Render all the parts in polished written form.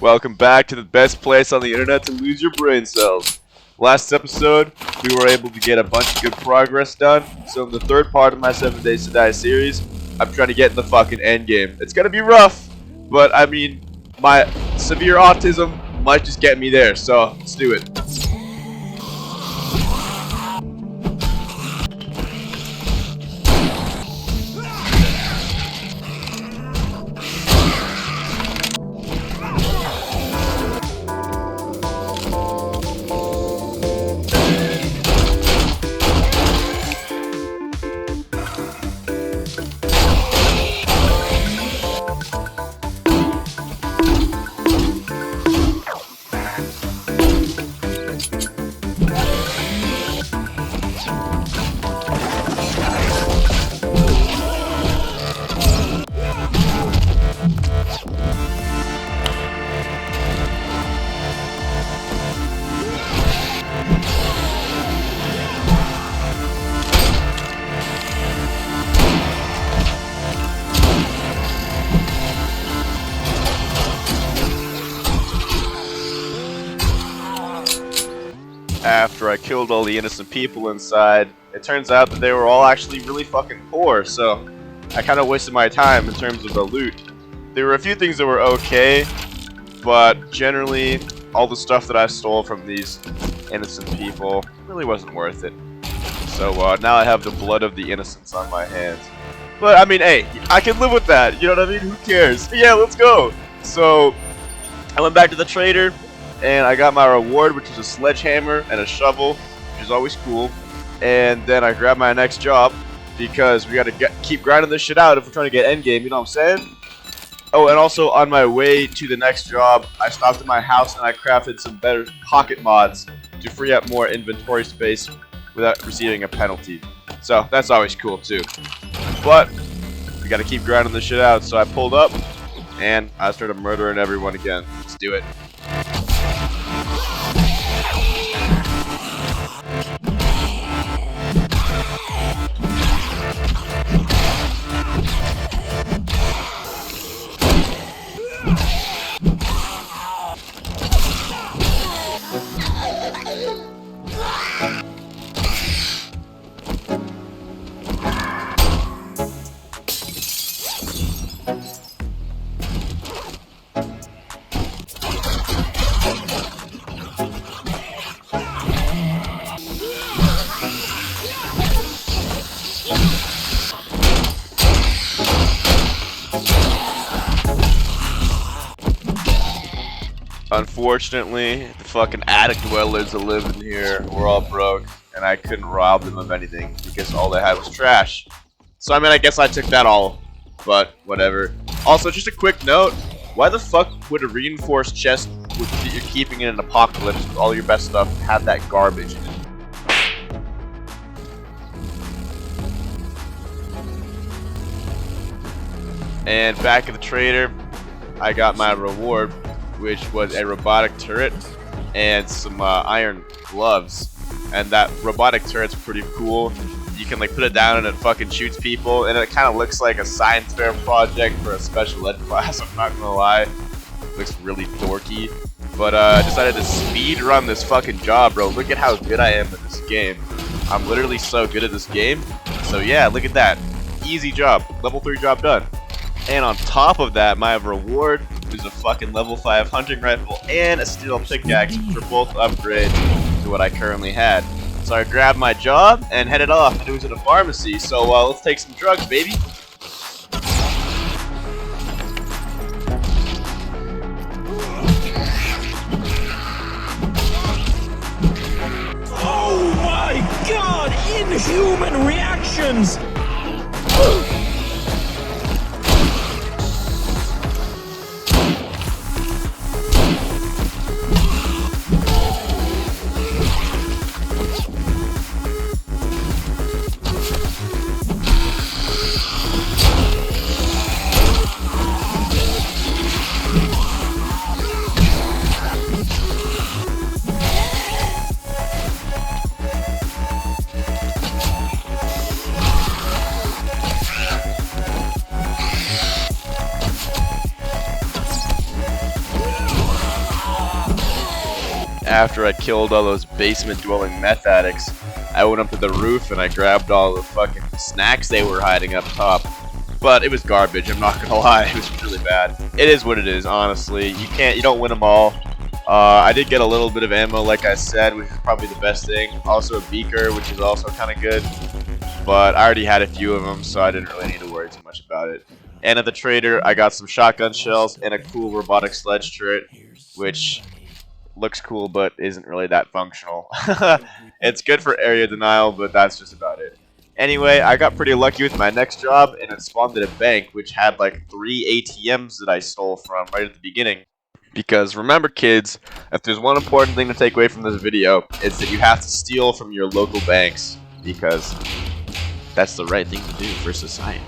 Welcome back to the best place on the internet to lose your brain cells. Last episode, we were able to get a bunch of good progress done, so in the third part of my 7 Days to Die series, I'm trying to get in the fucking end game. It's gonna be rough, but I mean, my severe autism might just get me there, so let's do it. After I killed all the innocent people inside, it turns out that they were all actually really fucking poor, so I kind of wasted my time in terms of the loot. There were a few things that were okay, but generally, all the stuff that I stole from these innocent people really wasn't worth it. So now I have the blood of the innocents on my hands. But I mean, hey, I can live with that, you know what I mean? Who cares? Yeah, let's go! So, I went back to the trader, and I got my reward, which is a sledgehammer and a shovel, which is always cool. And then I grabbed my next job, because we gotta keep grinding this shit out if we're trying to get endgame, you know what I'm saying? Oh, and also on my way to the next job, I stopped at my house and I crafted some better pocket mods to free up more inventory space without receiving a penalty. So, that's always cool too. But, we gotta keep grinding this shit out, so I pulled up, and I started murdering everyone again. Let's do it. Unfortunately, the fucking attic dwellers that live in here were all broke, and I couldn't rob them of anything because all they had was trash. So I mean, I guess I took that all, but whatever. Also, just a quick note, why the fuck would a reinforced chest that you're keeping in an apocalypse with all your best stuff have that garbage in it? And back at the trader, I got my reward, which was a robotic turret and some iron gloves. And that robotic turret's pretty cool. You can like put it down and it fucking shoots people, and it kind of looks like a science fair project for a special ed class, I'm not gonna lie. It looks really dorky. But I decided to speed run this fucking job, bro. Look at how good I am at this game. I'm literally so good at this game. So yeah, look at that. Easy job. Level 3 job done. And on top of that, my reward was a fucking level 5 hunting rifle and a steel pickaxe, which were both upgrades to what I currently had. So I grabbed my job and headed off, and it was at a pharmacy, so let's take some drugs, baby. Oh my god! Inhuman reactions! after I killed all those basement dwelling meth addicts, I went up to the roof and I grabbed all the fucking snacks they were hiding up top. But it was garbage, I'm not gonna lie, it was really bad. It is what it is, honestly. You don't win them all. I did get a little bit of ammo, like I said, which is probably the best thing. Also a beaker, which is also kind of good. But I already had a few of them, so I didn't really need to worry too much about it. And at the trader, I got some shotgun shells and a cool robotic sledge turret, which looks cool but isn't really that functional. It's good for area denial, but that's just about it. Anyway, I got pretty lucky with my next job, and it spawned at a bank, which had like 3 ATMs that I stole from right at the beginning. Because remember, kids, if there's one important thing to take away from this video, it's that you have to steal from your local banks, because that's the right thing to do for society.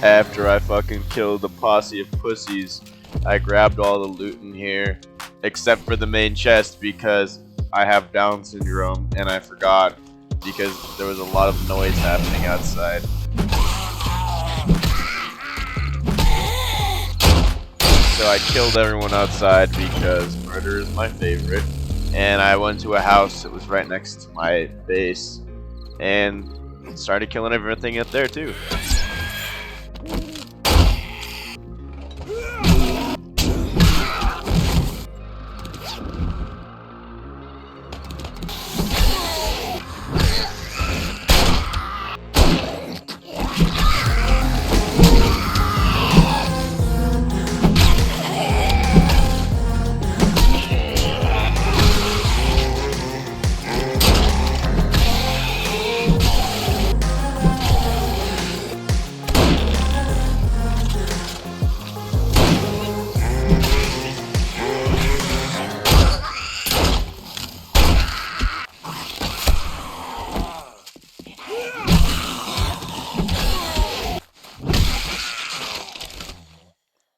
After I fucking killed the posse of pussies, I grabbed all the loot in here, except for the main chest because I have Down syndrome and I forgot because there was a lot of noise happening outside. So I killed everyone outside because murder is my favorite, and I went to a house that was right next to my base and started killing everything up there too.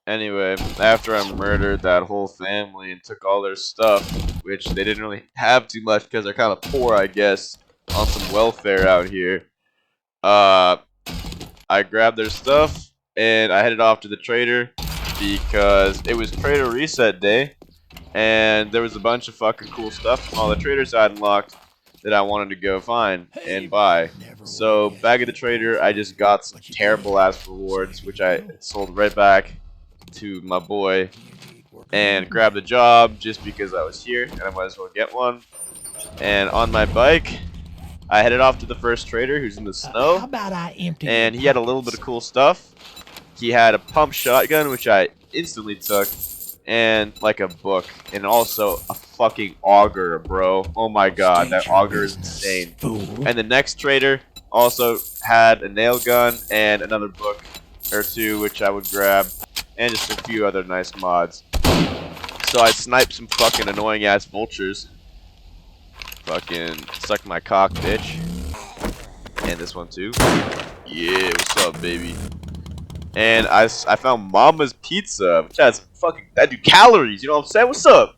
Anyway, after I murdered that whole family and took all their stuff, which they didn't really have too much because they're kind of poor, I guess, on some welfare out here, I grabbed their stuff and I headed off to the trader because it was trader reset day and there was a bunch of fucking cool stuff from all the traders I had unlocked that I wanted to go find and buy. So back at the trader, I just got some terrible ass rewards, which I sold right back to my boy and grabbed a job just because I was here and I might as well get one. And on my bike, I headed off to the first trader who's in the snow, and he had a little bit of cool stuff. He had a pump shotgun, which I instantly took, and like a book, and also a fucking auger, bro. Oh my god, that auger is insane. And the next trader also had a nail gun and another book or two, which I would grab, and just a few other nice mods. So I sniped some fucking annoying ass vultures. Fucking suck my cock, bitch. And this one too. Yeah, what's up, baby? And I found Mama's Pizza, which has fucking, that do calories, you know what I'm saying? What's up?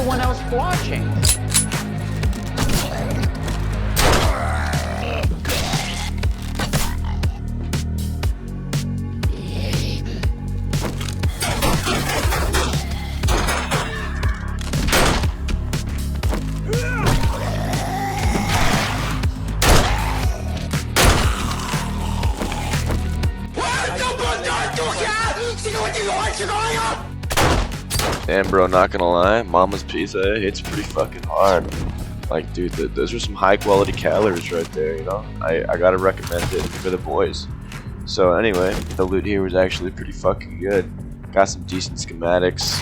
everyone else watching. Damn, bro, not gonna lie, Mama's Pizza hits pretty fucking hard. Like, dude, those are some high quality calories right there, you know? I gotta recommend it for the boys. So anyway, the loot here was actually pretty fucking good. Got some decent schematics,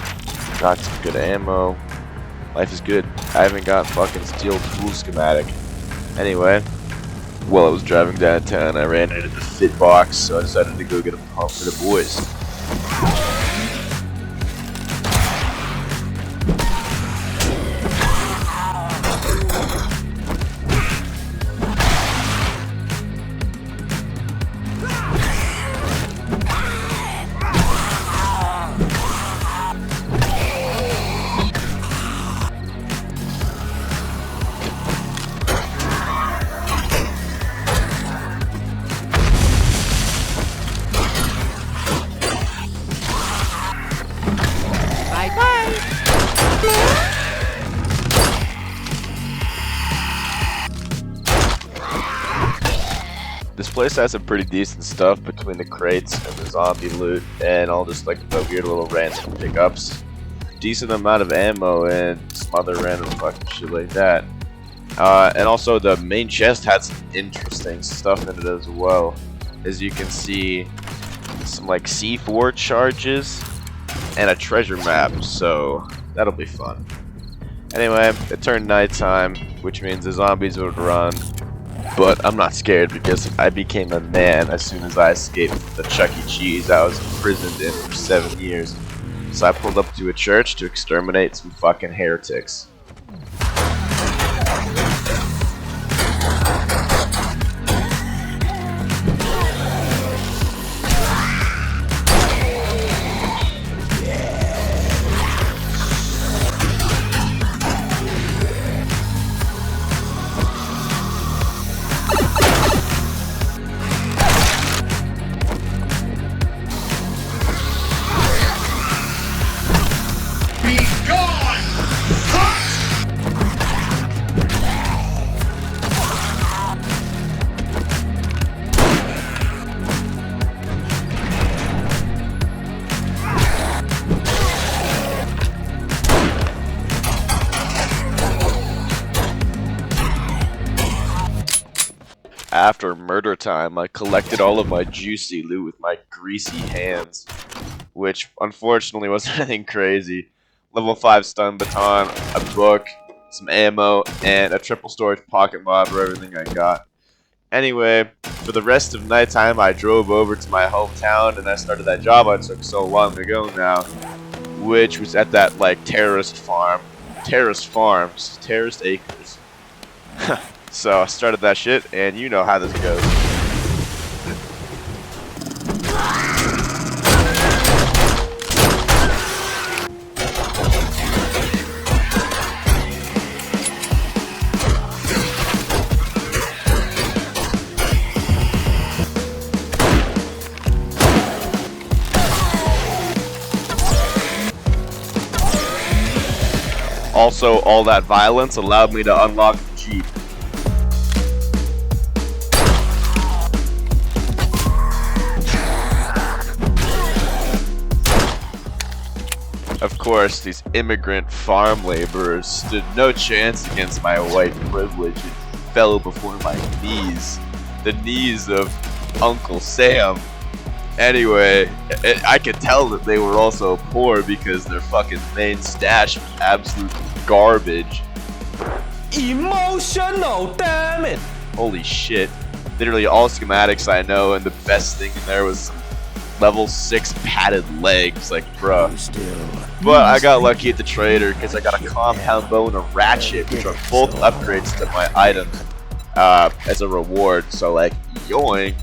got some good ammo. Life is good. I haven't got fucking steel tool schematic. Anyway, while I was driving downtown, I ran into the fit box, so I decided to go get a pump for the boys. This place has some pretty decent stuff between the crates and the zombie loot and all just like the weird little random pickups. Decent amount of ammo and some other random fucking shit like that. And also the main chest had some interesting stuff in it as well. As you can see, some like C4 charges and a treasure map, so that'll be fun. Anyway, it turned nighttime, which means the zombies would run. But I'm not scared because I became a man as soon as I escaped from the Chuck E. Cheese I was imprisoned in for 7 years. So I pulled up to a church to exterminate some fucking heretics. After murder time, I collected all of my juicy loot with my greasy hands, which unfortunately wasn't anything crazy. Level 5 stun baton, a book, some ammo, and a triple storage pocket mod for everything I got. Anyway, for the rest of nighttime, I drove over to my hometown and I started that job I took so long ago now, which was at that like terrorist farm, terrorist farms, terrorist acres. So I started that shit, and you know how this goes. Also, all that violence allowed me to unlock the Jeep. Of course, these immigrant farm laborers stood no chance against my white privilege and fell before my knees. The knees of Uncle Sam. Anyway, I could tell that they were also poor because their fucking main stash was absolute garbage. Emotional, damn it! Holy shit. Literally all schematics I know, and the best thing in there was some level 6 padded legs, like bruh. But I got lucky at the trader because I got a compound bow and a ratchet, which are both upgrades to my item as a reward, so like yoink.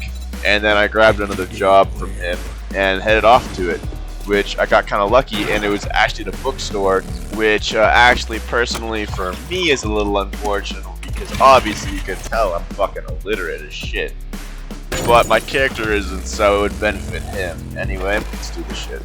And then I grabbed another job from him and headed off to it. which I got kind of lucky, and it was actually the bookstore, which actually personally for me is a little unfortunate because obviously you can tell I'm fucking illiterate as shit. But my character isn't, so it would benefit him. Anyway, let's do this shit.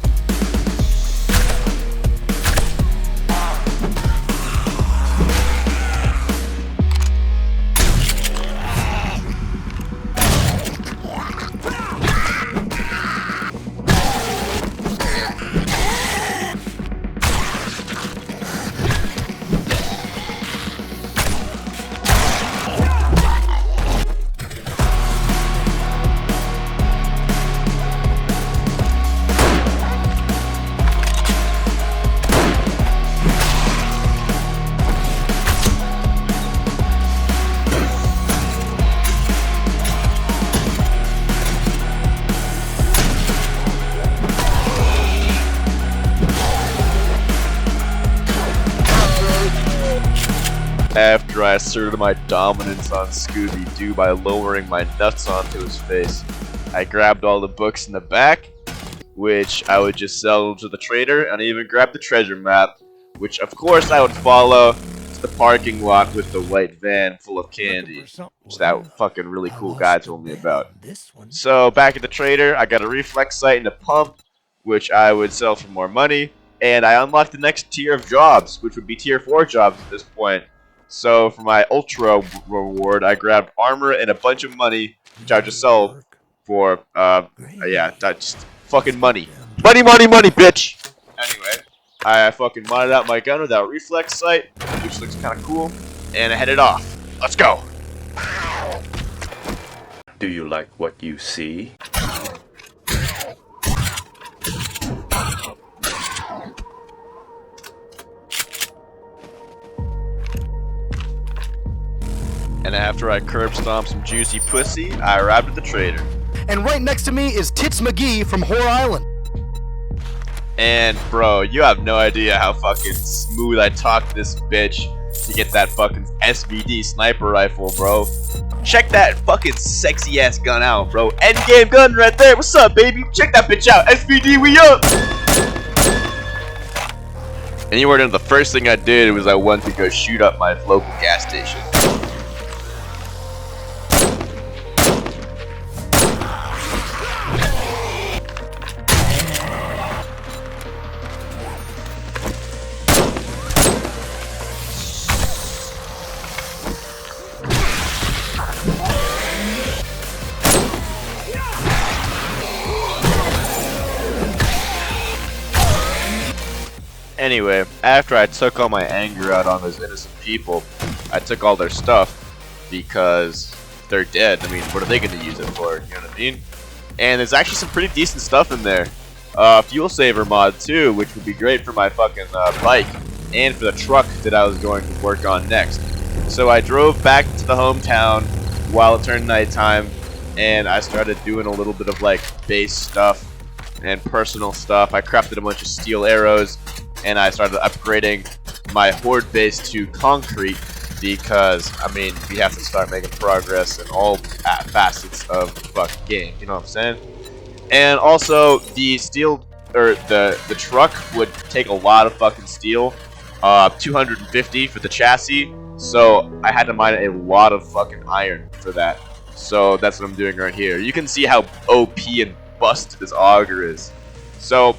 After I asserted my dominance on Scooby-Doo by lowering my nuts onto his face, I grabbed all the books in the back, which I would just sell to the trader, and I even grabbed the treasure map, which of course I would follow to the parking lot with the white van full of candy, which that fucking really cool guy told me about. So back at the trader, I got a reflex sight and a pump, which I would sell for more money, and I unlocked the next tier of jobs, which would be tier 4 jobs at this point. So for my ultra reward, I grabbed armor and a bunch of money, which I would just sell for, yeah, just fucking money. Money, money, money, bitch! Anyway, I fucking modded out my gun with that reflex sight, which looks kind of cool, and I headed off. Let's go! Do you like what you see? And after I curb stomped some juicy pussy, I arrived at the trader. And right next to me is Tits McGee from Whore Island. And bro, you have no idea how fucking smooth I talked this bitch to get that fucking SVD sniper rifle, bro. Check that fucking sexy ass gun out, bro. Endgame gun right there. What's up, baby? Check that bitch out. SVD, we up! And you weren't know, the first thing I did was I went to go shoot up my local gas station. Anyway, after I took all my anger out on those innocent people, I took all their stuff because they're dead. I mean, what are they going to use it for? You know what I mean? And there's actually some pretty decent stuff in there. Fuel saver mod too, which would be great for my fucking bike and for the truck that I was going to work on next. So I drove back to the hometown while it turned nighttime, and I started doing a little bit of like base stuff and personal stuff. I crafted a bunch of steel arrows, and I started upgrading my horde base to concrete because, I mean, we have to start making progress in all facets of the fucking game, you know what I'm saying? And also, the steel, or the truck would take a lot of fucking steel, 250 for the chassis, so I had to mine a lot of fucking iron for that. So that's what I'm doing right here. You can see how OP and busted this auger is. So,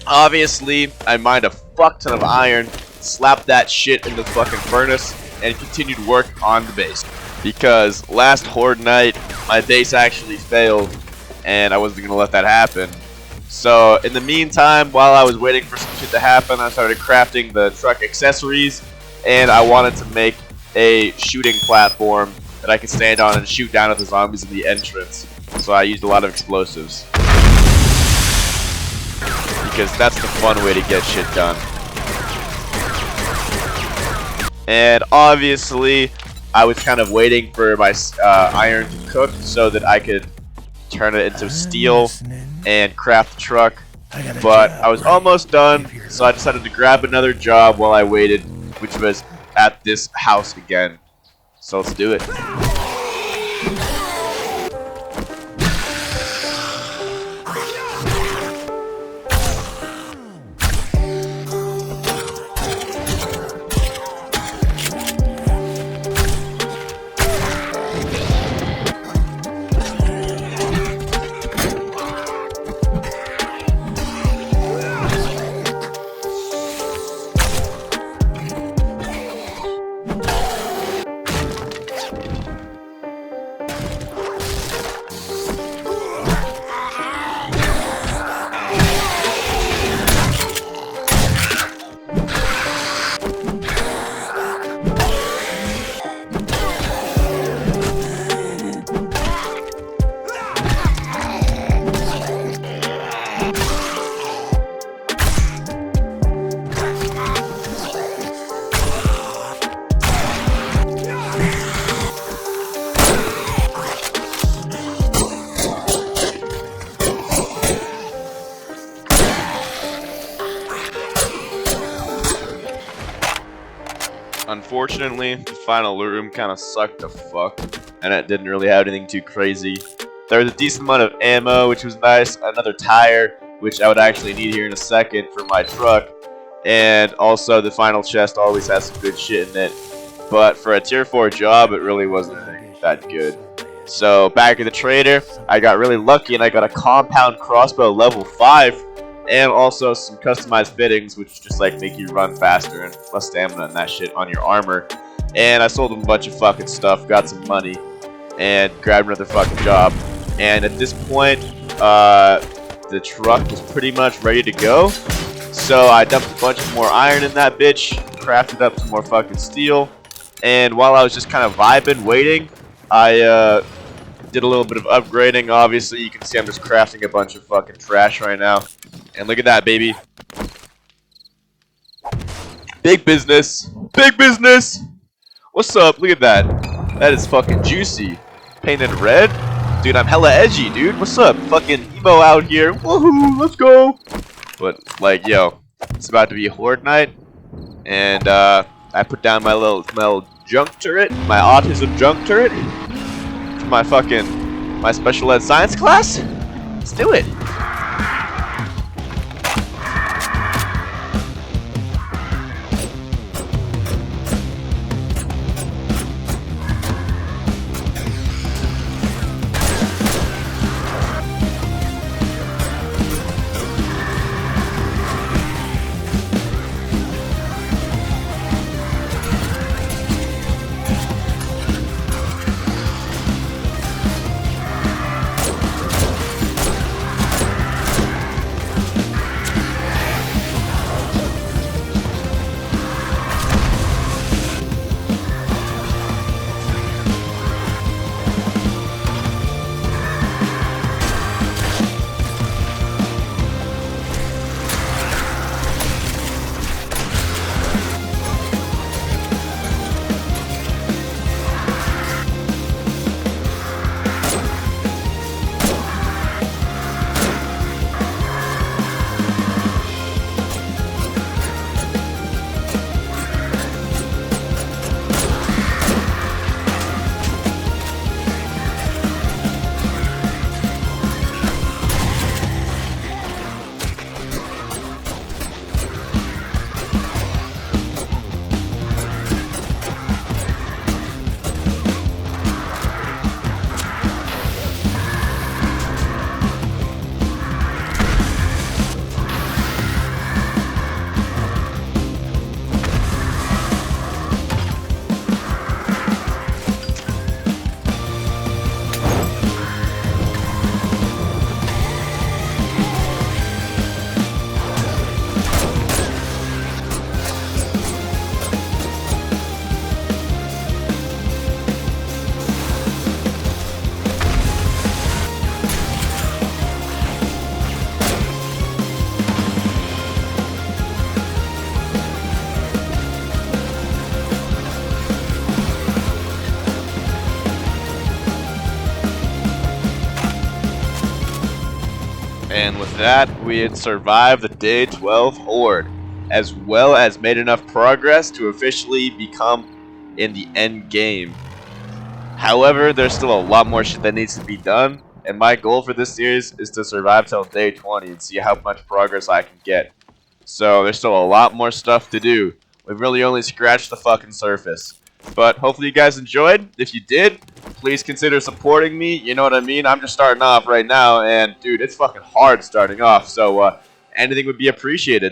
obviously, I mined a fuck ton of iron, slapped that shit in the fucking furnace, and continued work on the base. Because last horde night, my base actually failed, and I wasn't gonna let that happen. So, in the meantime, while I was waiting for some shit to happen, I started crafting the truck accessories, and I wanted to make a shooting platform that I could stand on and shoot down at the zombies in the entrance. So I used a lot of explosives, because that's the fun way to get shit done. And obviously, I was kind of waiting for my iron to cook so that I could turn it into steel and craft the truck. But I was almost done, so I decided to grab another job while I waited, which was at this house again. So let's do it. Unfortunately, the final room kind of sucked to fuck, and it didn't really have anything too crazy. There was a decent amount of ammo, which was nice, another tire, which I would actually need here in a second for my truck, and also the final chest always has some good shit in it. But for a tier 4 job, it really wasn't that good. So back at the trader, I got really lucky and I got a compound crossbow level 5, and also some customized fittings, which just like make you run faster and less stamina and that shit on your armor. And I sold them a bunch of fucking stuff, got some money, and grabbed another fucking job. And at this point, the truck was pretty much ready to go. So I dumped a bunch of more iron in that bitch, crafted up some more fucking steel, and while I was just kind of vibing, waiting, I did a little bit of upgrading. Obviously, you can see I'm just crafting a bunch of fucking trash right now. And look at that, baby. Big business. Big business! What's up? Look at that. That is fucking juicy. Painted red? Dude, I'm hella edgy, dude. What's up? Fucking emo out here. Woohoo, let's go! But, like, yo, it's about to be horde night. And, I put down my little junk turret. My autism junk turret. For my special ed science class. Let's do it. And with that, we had survived the day 12 horde, as well as made enough progress to officially become in the end game. However, there's still a lot more shit that needs to be done, and my goal for this series is to survive till day 20 and see how much progress I can get. So there's still a lot more stuff to do. We've really only scratched the fucking surface. But hopefully you guys enjoyed. If you did, please consider supporting me. You know what I mean? I'm just starting off right now, and dude, it's fucking hard starting off. So anything would be appreciated.